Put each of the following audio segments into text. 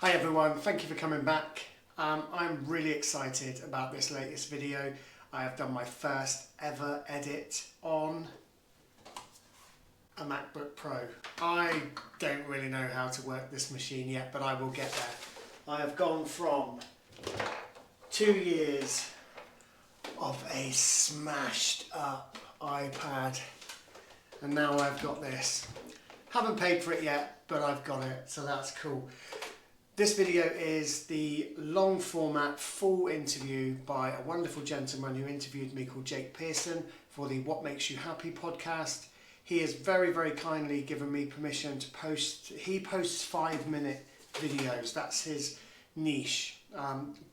Hi everyone, thank you for coming back. I'm really excited about this latest video. I have done my first ever edit on a MacBook Pro. I don't really know how to work this machine yet, but I will get there. I have gone from 2 years of a smashed up iPad and now I've got this. Haven't paid for it yet, but I've got it, so that's cool. This video is the long format full interview by a wonderful gentleman who interviewed me called Jake Pearson for the What Makes You Happy podcast. He has very, very kindly given me permission to post. He posts 5-minute videos. That's his niche.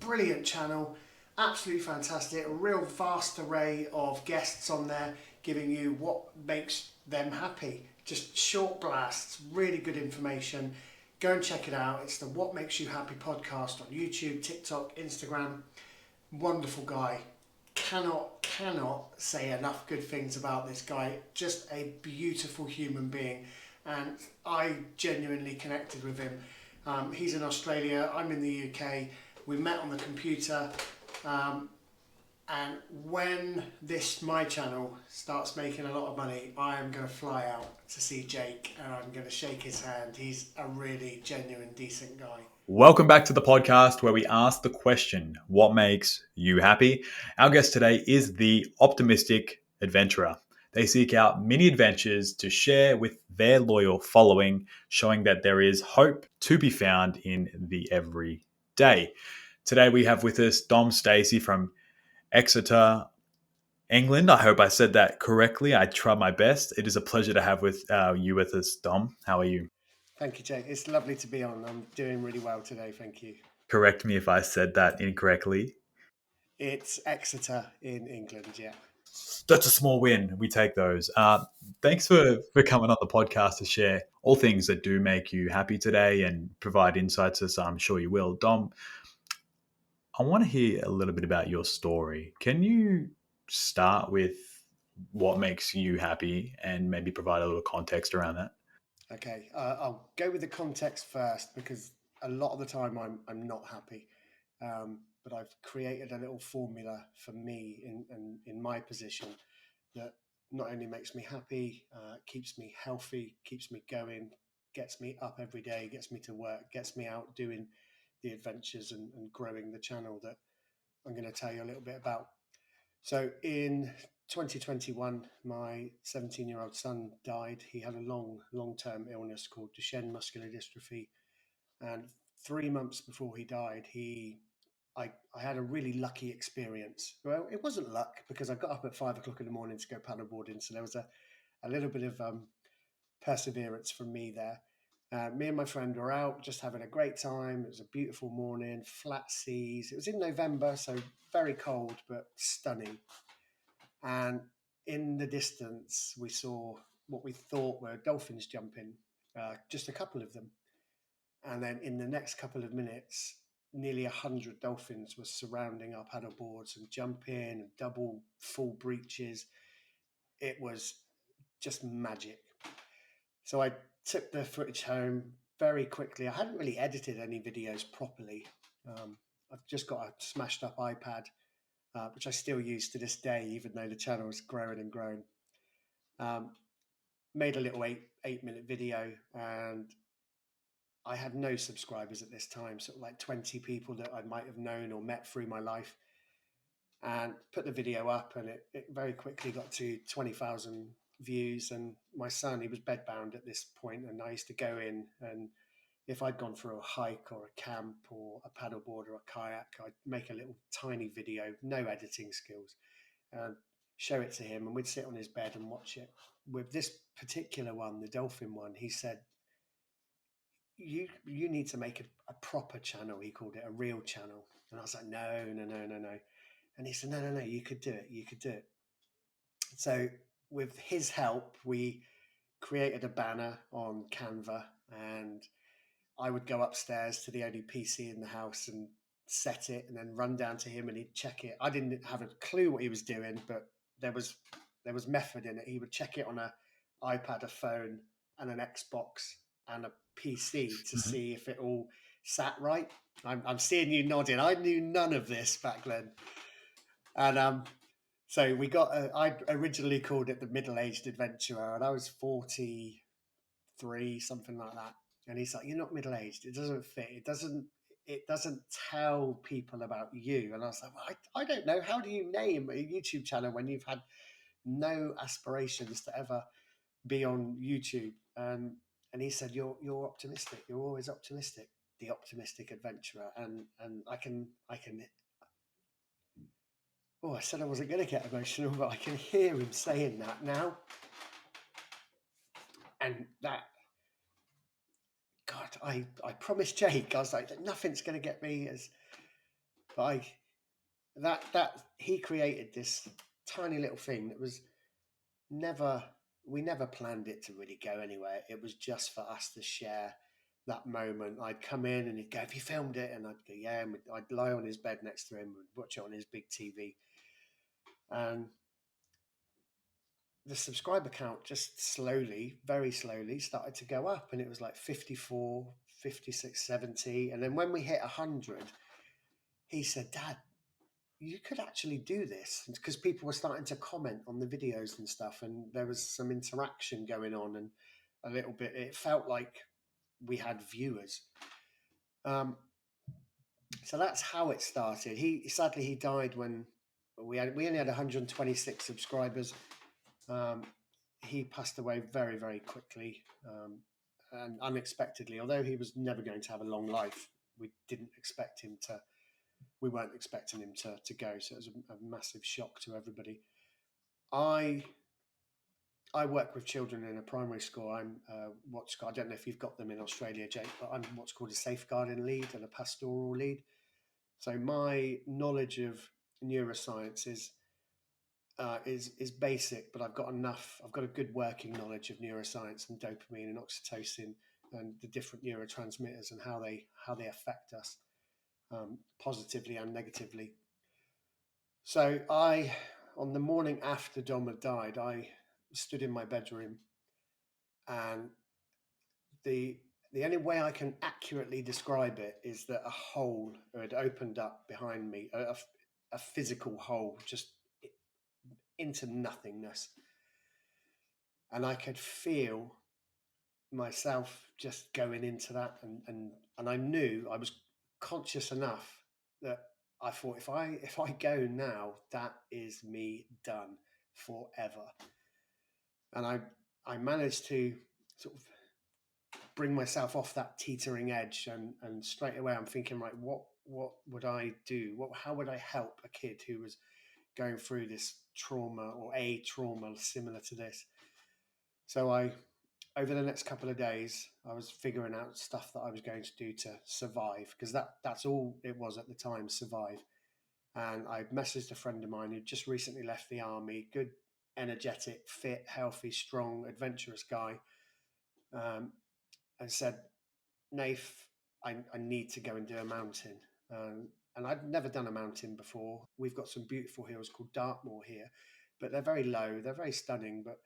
Brilliant channel. Absolutely fantastic. A real vast array of guests on there giving you what makes them happy. Just short blasts, really good information. Go and check it out. It's the What Makes You Happy podcast on YouTube, TikTok, Instagram. Wonderful guy. Cannot say enough good things about this guy. Just a beautiful human being. And I genuinely connected with him. He's in Australia. I'm in the UK. We met on the computer. And when my channel starts making a lot of money, I am going to fly out to see Jake and I'm going to shake his hand. He's a really genuine, decent guy. Welcome back to the podcast where we ask the question, what makes you happy? Our guest today is the optimistic adventurer. They seek out mini adventures to share with their loyal following, showing that there is hope to be found in the everyday. Today we have with us Dom Stacey from Exeter, England. I hope I said that correctly. I tried my best. It is a pleasure to have you with us, Dom. How are you? Thank you, Jake. It's lovely to be on. I'm doing really well today. Thank you. Correct me if I said that incorrectly. It's Exeter in England, yeah. That's a small win. We take those. Thanks for coming on the podcast to share all things that do make you happy today and provide insights, as I'm sure you will. Dom, I want to hear a little bit about your story. Can you start with what makes you happy and maybe provide a little context around that? Okay, I'll go with the context first because a lot of the time I'm not happy. But I've created a little formula for me in my position that not only makes me happy, keeps me healthy, keeps me going, gets me up every day, gets me to work, gets me out doing the adventures and growing the channel that I'm going to tell you a little bit about. So in 2021, my 17-year-old son died. He had a long-term illness called Duchenne muscular dystrophy. And 3 months before he died, I had a really lucky experience. Well, it wasn't luck because I got up at 5 o'clock in the morning to go paddleboarding. So there was a little bit of perseverance from me there. Me and my friend were out just having a great time. It was a beautiful morning, flat seas. It was in November, so very cold, but stunning. And in the distance, we saw what we thought were dolphins jumping, just a couple of them. And then in the next couple of minutes, nearly 100 dolphins were surrounding our paddle boards and jumping and double full breaches. It was just magic. So I took the footage home very quickly. I hadn't really edited any videos properly. I've just got a smashed up iPad, which I still use to this day, even though the channel is growing and growing. Made a little 8-minute video, and I had no subscribers at this time, sort of like 20 people that I might have known or met through my life, and put the video up, and it very quickly got to 20,000 views. And my son, he was bedbound at this point, and I used to go in, and if I'd gone for a hike or a camp or a paddleboard or a kayak, I'd make a little tiny video, no editing skills, and show it to him, and we'd sit on his bed and watch it. With this particular one, the dolphin one, he said, you need to make a proper channel. He called it a real channel. And I was like, no. And he said, no, you could do it. So with his help, we created a banner on Canva, and I would go upstairs to the only PC in the house and set it and then run down to him and he'd check it. I didn't have a clue what he was doing, but there was method in it. He would check it on an iPad, a phone, and an Xbox and a PC to see if it all sat right. I'm seeing you nodding. I knew none of this back then. And so we got. I originally called it the middle-aged adventurer, and I was 43, something like that. And he's like, "You're not middle-aged. It doesn't fit. It doesn't. It doesn't tell people about you." And I was like, "Well, I don't know. How do you name a YouTube channel when you've had no aspirations to ever be on YouTube?" And he said, "You're optimistic. You're always optimistic. The optimistic adventurer." And I can. Oh, I said I wasn't going to get emotional, but I can hear him saying that now. And that, God, I promised Jake, I was like, nothing's going to get me as, but that he created this tiny little thing that was never, we never planned it to really go anywhere. It was just for us to share that moment. I'd come in and he'd go, "Have you filmed it?" And I'd go, "Yeah." And I'd lie on his bed next to him and watch it on his big TV. And the subscriber count just slowly, very slowly started to go up. And it was like 54, 56, 70. And then when we hit 100, he said, "Dad, you could actually do this," because people were starting to comment on the videos and stuff. And there was some interaction going on, and a little bit, it felt like we had viewers. So that's how it started. He died when we only had 126 subscribers. He passed away very, very quickly, and unexpectedly. Although he was never going to have a long life, we weren't expecting him to go. So it was a massive shock to everybody. I work with children in a primary school. I'm I don't know if you've got them in Australia, Jake, but I'm what's called a safeguarding lead and a pastoral lead. So my knowledge of neuroscience is basic, but I've got enough. I've got a good working knowledge of neuroscience and dopamine and oxytocin and the different neurotransmitters and how they affect us, positively and negatively. So on the morning after Dom had died, I stood in my bedroom, and the only way I can accurately describe it is that a hole had opened up behind me, a physical hole, just into nothingness. And I could feel myself just going into that. And I knew, I was conscious enough that I thought, if I go now, that is me done forever. And I managed to sort of bring myself off that teetering edge, and straight away I'm thinking, right, what would I do? How would I help a kid who was going through this trauma, or a trauma similar to this? So over the next couple of days, I was figuring out stuff that I was going to do to survive, because that's all it was at the time, survive. And I messaged a friend of mine who just recently left the army, good, energetic, fit, healthy, strong, adventurous guy, and said, "Nath, I need to go and do a mountain." And I'd never done a mountain before. We've got some beautiful hills called Dartmoor here, but they're very low. They're very stunning, but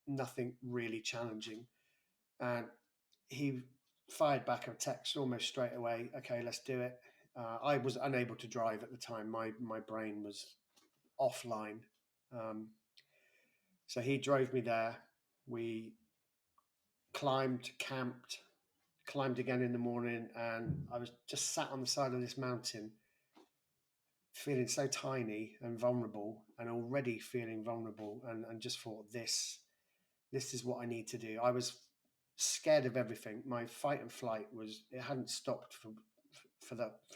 nothing really challenging. And he fired back a text almost straight away. "Okay, let's do it." I was unable to drive at the time. My brain was offline. So he drove me there. We climbed, camped, climbed again in the morning, and I was just sat on the side of this mountain, feeling so tiny and vulnerable, and already feeling vulnerable, and just thought, this is what I need to do. I was scared of everything. My fight and flight it hadn't stopped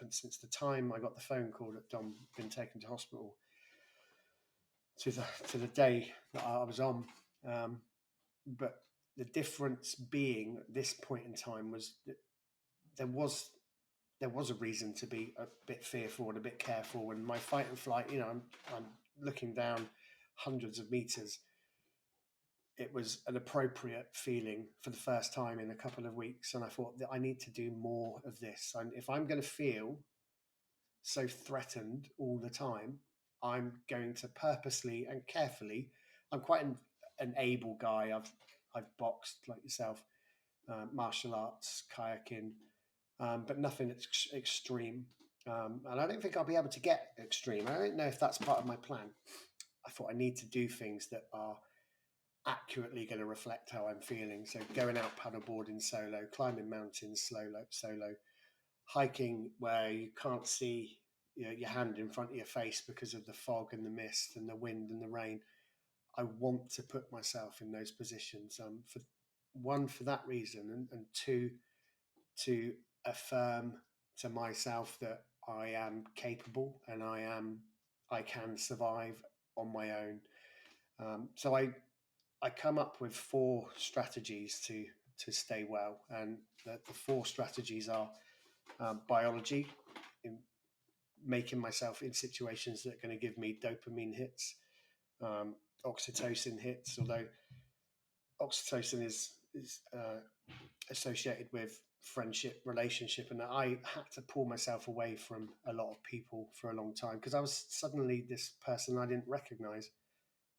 since the time I got the phone call that Dom been taken to hospital to the day that I was on. But the difference being at this point in time was that there was a reason to be a bit fearful and a bit careful. And my fight and flight, I'm looking down hundreds of meters. It was an appropriate feeling for the first time in a couple of weeks. And I thought that I need to do more of this. And if I'm going to feel so threatened all the time, I'm going to purposely and carefully. I'm quite an able guy. I've boxed like yourself, martial arts, kayaking. but nothing extreme. And I don't think I'll be able to get extreme. I don't know if that's part of my plan. I thought I need to do things that are accurately going to reflect how I'm feeling. So going out paddleboarding solo, climbing mountains solo, hiking where you can't see, your hand in front of your face because of the fog and the mist and the wind and the rain. I want to put myself in those positions. For that reason, and two, to affirm to myself that I am capable and I can survive on my own. So I come up with 4 strategies to stay well, and the 4 strategies are biology, in making myself in situations that are going to give me dopamine hits, oxytocin hits. Although oxytocin is associated with friendship, relationship, and I had to pull myself away from a lot of people for a long time because I was suddenly this person I didn't recognize,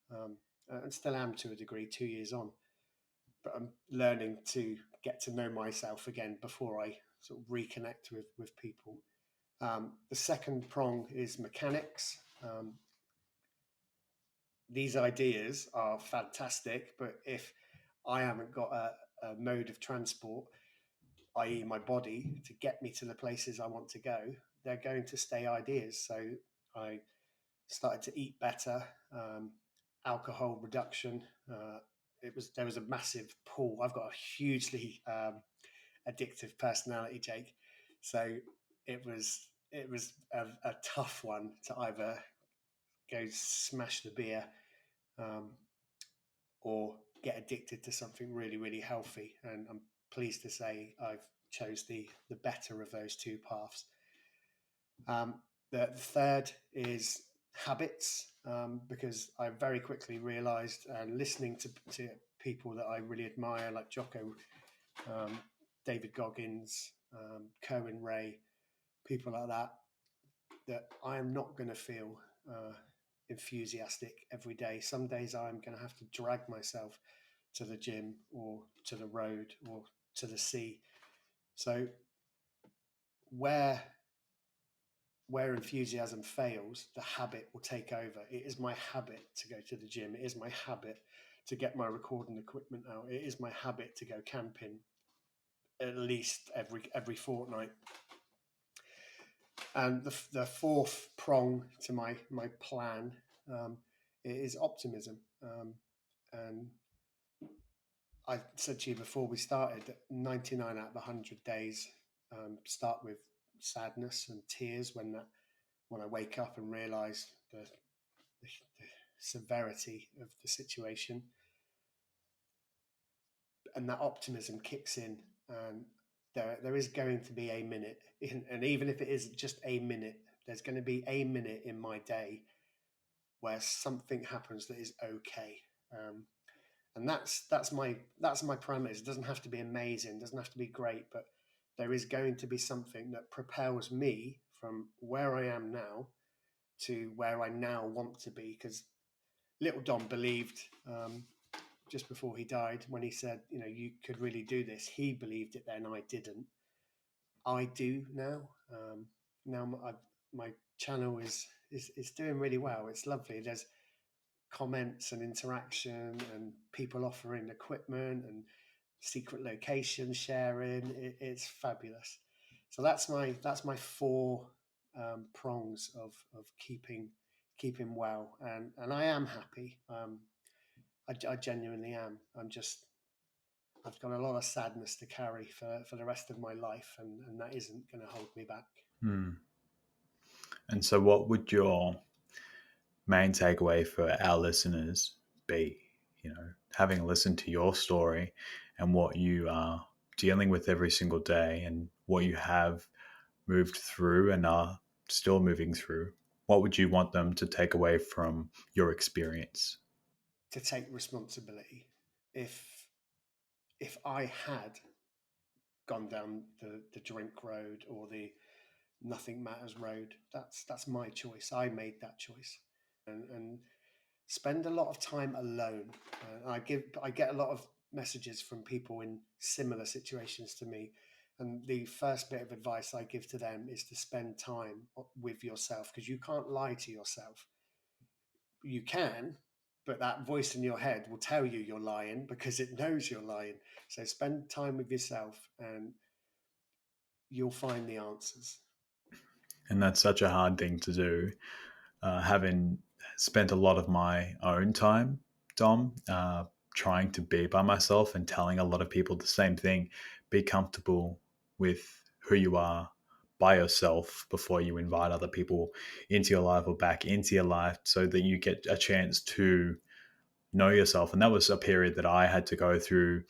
and still am to a degree 2 years on. But I'm learning to get to know myself again before I sort of reconnect with people. The second prong is mechanics. These ideas are fantastic, but if I haven't got a mode of transport, i.e., my body, to get me to the places I want to go, they're going to stay ideas. So I started to eat better, alcohol reduction. There was a massive pull. I've got a hugely addictive personality, Jake. So it was a tough one to either go smash the beer, um, or get addicted to something really, really healthy. And I'm pleased to say I've chose the better of those 2 paths. The third is habits, because I very quickly realized, and listening to people that I really admire, like Jocko, David Goggins, Kerwin Ray, people like that I am not going to feel enthusiastic every day. Some days I'm going to have to drag myself to the gym or to the road or to the sea. So where enthusiasm fails, the habit will take over. It is my habit to go to the gym. It is my habit to get my recording equipment out. It is my habit to go camping at least every fortnight. And the fourth prong to my plan is optimism. And I said to you before we started that 99 out of 100 days start with sadness and tears when I wake up and realise the severity of the situation, and that optimism kicks in, and there is going to be a minute, and even if it is just a minute, there's going to be a minute in my day where something happens that is okay. And that's my parameters. It doesn't have to be amazing, doesn't have to be great, but there is going to be something that propels me from where I am now to where I now want to be. Because little Don believed, just before he died, when he said, you could really do this, he believed it then, I didn't. I do now. Now my channel is doing really well. It's lovely. There's comments and interaction and people offering equipment and secret location sharing. It's fabulous. So that's my 4 prongs of keeping well, and I am happy. I genuinely am. I've got a lot of sadness to carry for the rest of my life, and that isn't going to hold me back. And so, what would your main takeaway for our listeners be? Having listened to your story and what you are dealing with every single day and what you have moved through and are still moving through, what would you want them to take away from your experience? To take responsibility. If I had gone down the drink road or the nothing matters road, that's my choice. I made that choice, and spend a lot of time alone. I get a lot of messages from people in similar situations to me, And the first bit of advice I give to them is to spend time with yourself, because you can't lie to yourself. You can, but that voice in your head will tell you you're lying because it knows you're lying. So spend time with yourself and you'll find the answers. And that's such a hard thing to do. Having spent a lot of my own time, Dom, trying to be by myself and telling a lot of people the same thing, be comfortable with who you are by yourself before you invite other people into your life or back into your life so that you get a chance to know yourself. And that was a period that I had to go through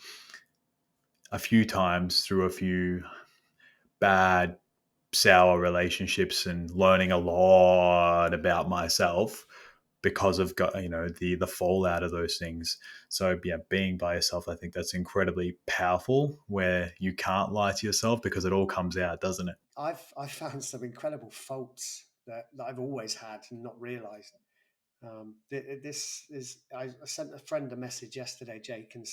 a few times, through a few bad, sour relationships and learning a lot about myself because of the fallout of those things. So yeah, being by yourself, I think that's incredibly powerful, where you can't lie to yourself because it all comes out, doesn't it? I've found some incredible faults that I've always had and not realised. This is I sent a friend a message yesterday, Jake, and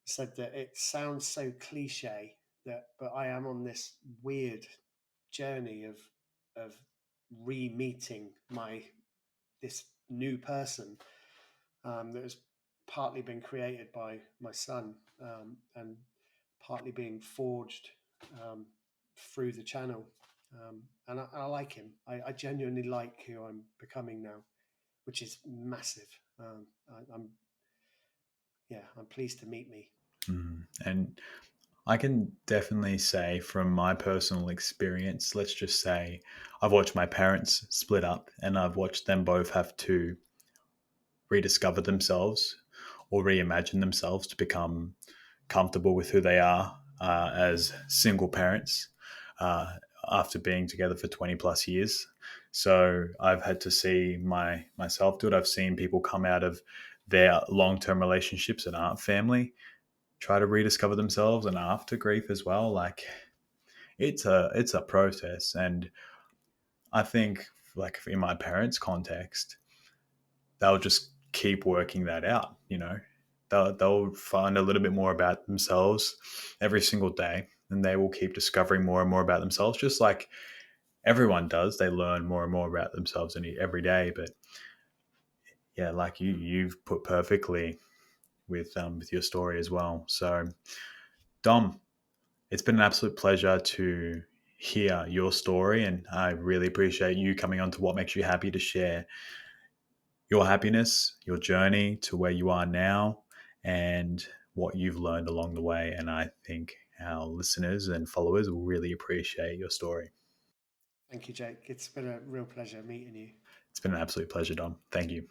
said that it sounds so cliche but I am on this weird journey of re-meeting my this new person that has partly been created by my son and partly being forged um, through the channel. And I like him. I genuinely like who I'm becoming now, which is massive. I'm pleased to meet me. And I can definitely say from my personal experience, let's just say I've watched my parents split up and I've watched them both have to rediscover themselves or reimagine themselves to become comfortable with who they are as single parents uh, after being together for 20 plus years. So I've had to see myself do it. I've seen people come out of their long-term relationships that aren't family, try to rediscover themselves, and after grief as well. Like it's a process. And I think, like in my parents' context, they'll just keep working that out. They'll find a little bit more about themselves every single day, and they will keep discovering more and more about themselves, just like everyone does. They learn more and more about themselves every day. But yeah, like you've put perfectly with your story as well. So Dom, it's been an absolute pleasure to hear your story, and I really appreciate you coming on to What Makes You Happy to share your happiness, your journey to where you are now, and what you've learned along the way. And I think our listeners and followers will really appreciate your story. Thank you, Jake. It's been a real pleasure meeting you. It's been an absolute pleasure, Dom. Thank you.